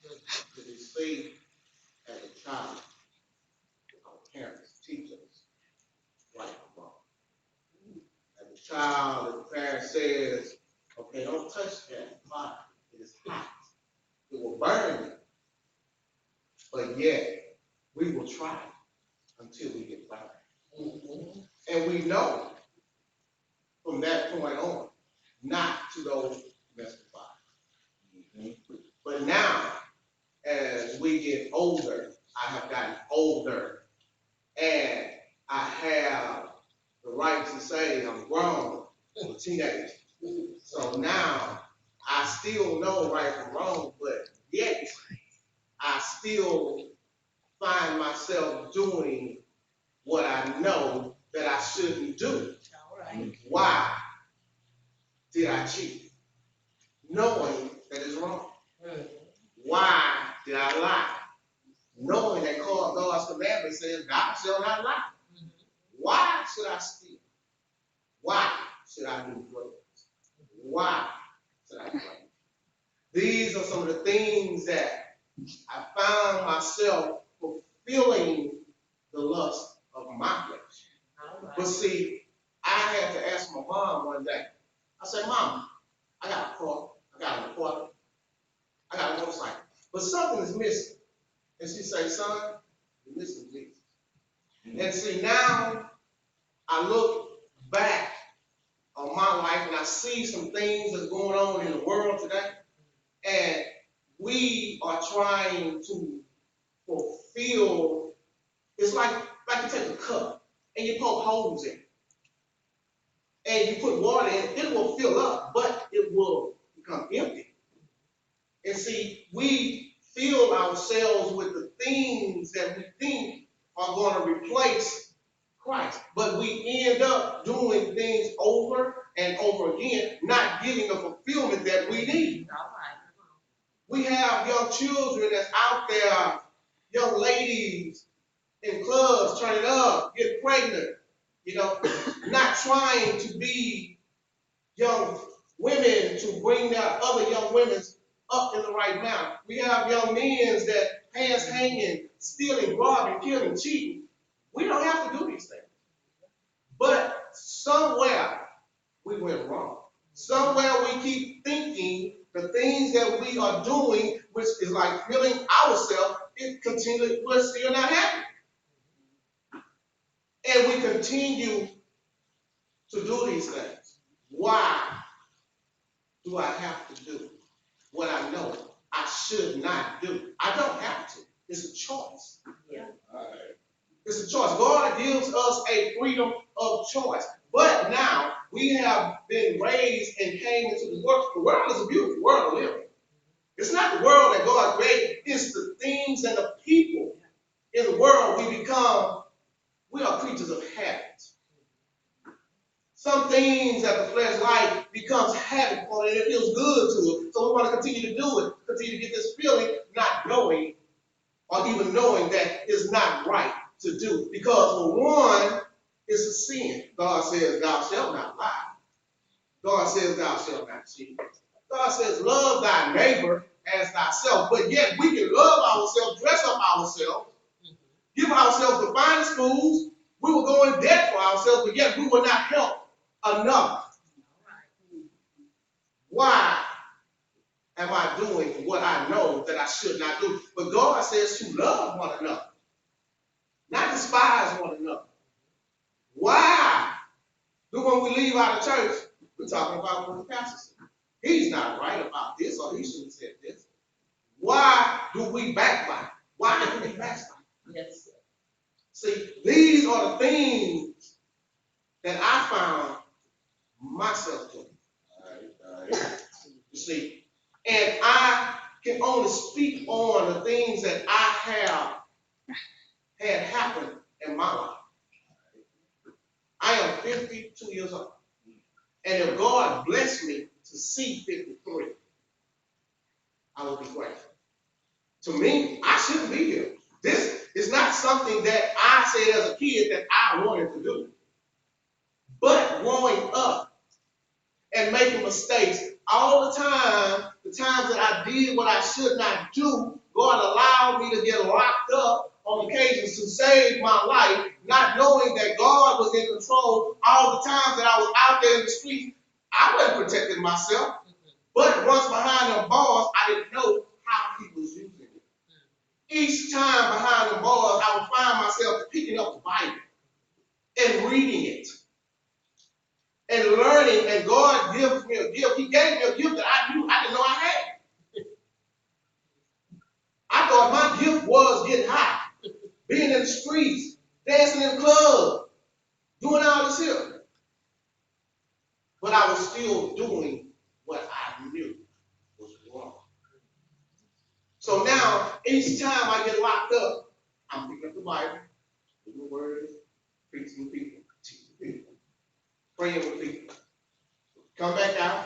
Because you see, as a child, our parents teach us right and wrong. As a child, the parent says, okay, don't touch that fire. It is hot. It will burn you. But yet, we will try until we get burned. Mm-hmm. And we know from that point on not to go mess with fire. Mm-hmm. But now, as we get older, I have gotten older, and I have the right to say I'm grown, I'm a teenager. So now I still know right from wrong, but yet I still find myself doing what I know that I shouldn't do. All right. Why did I cheat? Knowing that it's wrong. Why did I lie? Knowing that God's commandment says, thou shalt not lie. Why should I steal? Why should I do drugs? Why should I drink? These are some of the things that I found myself fulfilling the lust of my flesh. Right. But see, I had to ask my mom one day. I said, Mom, I got a car, I got an apartment, I got a motorcycle, but something is missing. And she said, son, you're missing Jesus. And see, now I look back on my life and I see some things that's going on in the world today. And we are trying to fulfill, it's like you take a cup and you poke holes in it. And you put water in it, it will fill up, but it will become empty. And see, we fill ourselves with the things that we think are going to replace Christ. But we end up doing things over and over again, not getting the fulfillment that we need. We have young children that's out there, young ladies in clubs turning up, get pregnant, not trying to be young women to bring their other young women up in the right manner. We have young men that pants hanging, stealing, robbing, killing, cheating. We don't have to do these things. But somewhere we went wrong. Somewhere we keep thinking the things that we are doing, which is like feeling ourselves, we're still not happy. And we continue to do these things. Why do I have to do what I know I should not do? I don't have to. It's a choice. Yeah. All right. It's a choice. God gives us a freedom of choice. But now we have been raised and came into the world. The world is a beautiful world to live in. It's not the world that God created. It's the things and the people in the world we are creatures of habit. Some things that the flesh life becomes habit for it, and it feels good to it. So we want to continue to do it, continue to get this feeling, not knowing or even knowing that it's not right to do. Because for one, it's a sin. God says, thou shalt not lie. God says, thou shalt not cheat. God says, love thy neighbor as thyself. But yet we can love ourselves, dress up ourselves, give ourselves the finest foods. We will go in debt for ourselves, but yet we will not help another. Why am I doing what I know that I should not do? But God says to love one another, not despise one another. Why do when we leave out of church, we're talking about what the pastor said? He's not right about this, or he shouldn't have said this. Why do we backbite? Why do we backbite? Yes. See, these are the things that I found myself doing. All right. You see, and I can only speak on the things that I have had happen in my life. I am 52 years old. And if God blessed me to see 53, I will be grateful. To me, I shouldn't be here. This is not something that I said as a kid that I wanted to do. But growing up and making mistakes, all the times that I did what I should not do, God allowed me to get locked up on occasions to save my life, not knowing that God was in control all the times that I was out there in the streets. I wasn't protecting myself. But once behind them bars, I didn't know how he was using it. Each time behind the bars, I would find myself picking up the Bible and reading it and learning, and God gives me a gift. He gave me a gift that I didn't know I had. I thought my gift was getting high, being in the streets, dancing in the club, doing all this here. But I was still doing what I knew was wrong. So now, each time I get locked up, I'm picking up the Bible, reading the Word, preaching to people, teaching people, praying with people. Come back out,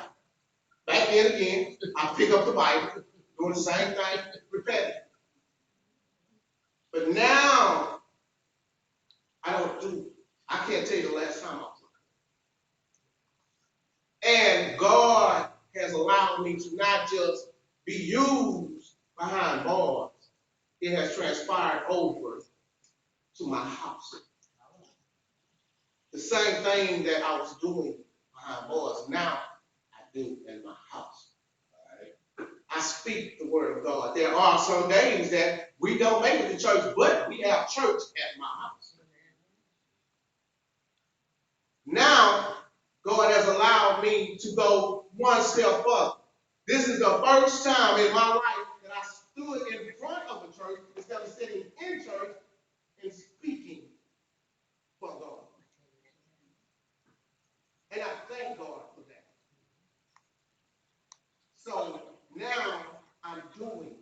back in again, I pick up the Bible, doing the same thing, repeating. But now, I can't tell you the last time I was like that. And God has allowed me to not just be used behind bars, it has transpired over to my house. The same thing that I was doing behind bars, now I do in my house. Right? I speak the word of God. There are some days that we don't make it to church, but we have church at my house. Now, God has allowed me to go one step further. This is the first time in my life that I stood in front of a church instead of sitting in church and speaking for God. And I thank God for that. So now I'm doing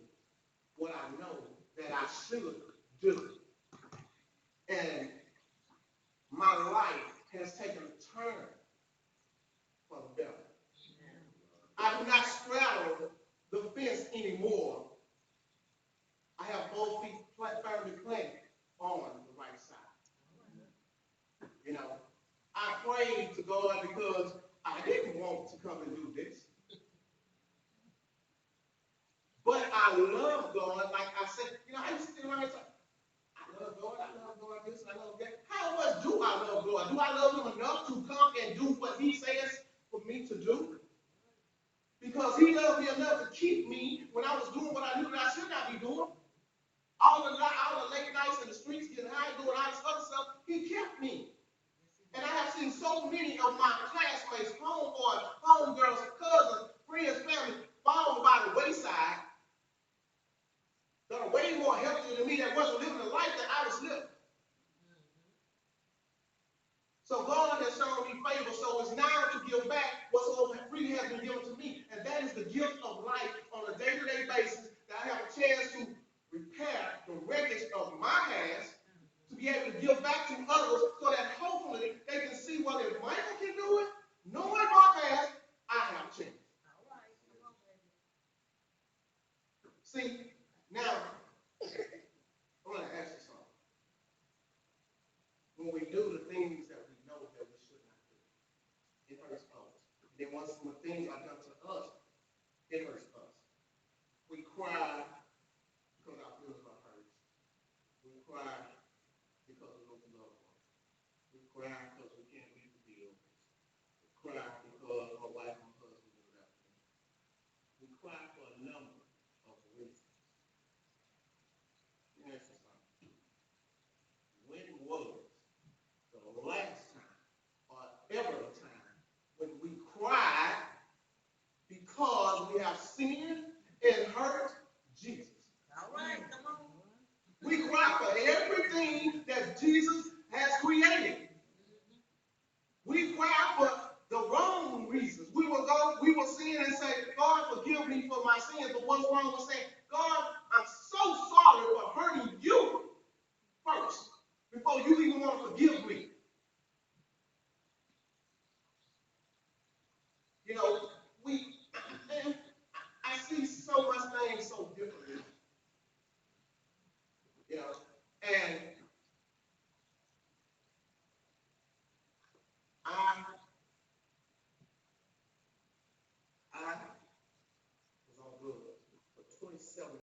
what I know that I should do. And my life has taken a turn for the better. I do not straddle the fence anymore. I have both feet firmly planted on the right side. You know, I prayed to God because I didn't want to come and do this. But I love God, like I said, I used to sit around and talk, I love God this, I love that. How much do I love God? Do I love him enough to come and do what he says for me to do? Because he loved me enough to keep me when I was doing what I knew that I should not be doing. All the late nights in the streets, getting high, doing all this other stuff, he kept me. And I have seen so many of my classmates, homeboys, homegirls, cousins, friends, family, fall by the wayside that are way more healthier than me that wasn't living the life that I was living. So God has shown me favor, so it's now to give back what so freely has been given to me. And that is the gift of life on a day-to-day basis, that I have a chance to repair the wreckage of my past, to be able to give back to others so that hopefully they can see, well, if Michael can do it, knowing my past, I have a chance. See, now, I want to ask you something. When we do the things that we know that we should not do, it hurts us. Then when things are done to us, it hurts us. We cry because our feelings are hurt. We cry because we lose a loved one. We cry because we can't meet the bills. We cry because my wife and my husband left me. We cry for a number of reasons. Let me ask you something. When was the last time or ever a time when we cried because we have sinned and hurt Jesus? All right, come on. We cry for everything that Jesus has created. We cry for the wrong reasons. We will sin and say, God, forgive me for my sins. But what's wrong with saying, God, I'm so sorry for hurting you first, before you even want to forgive me? I see so much things so differently. And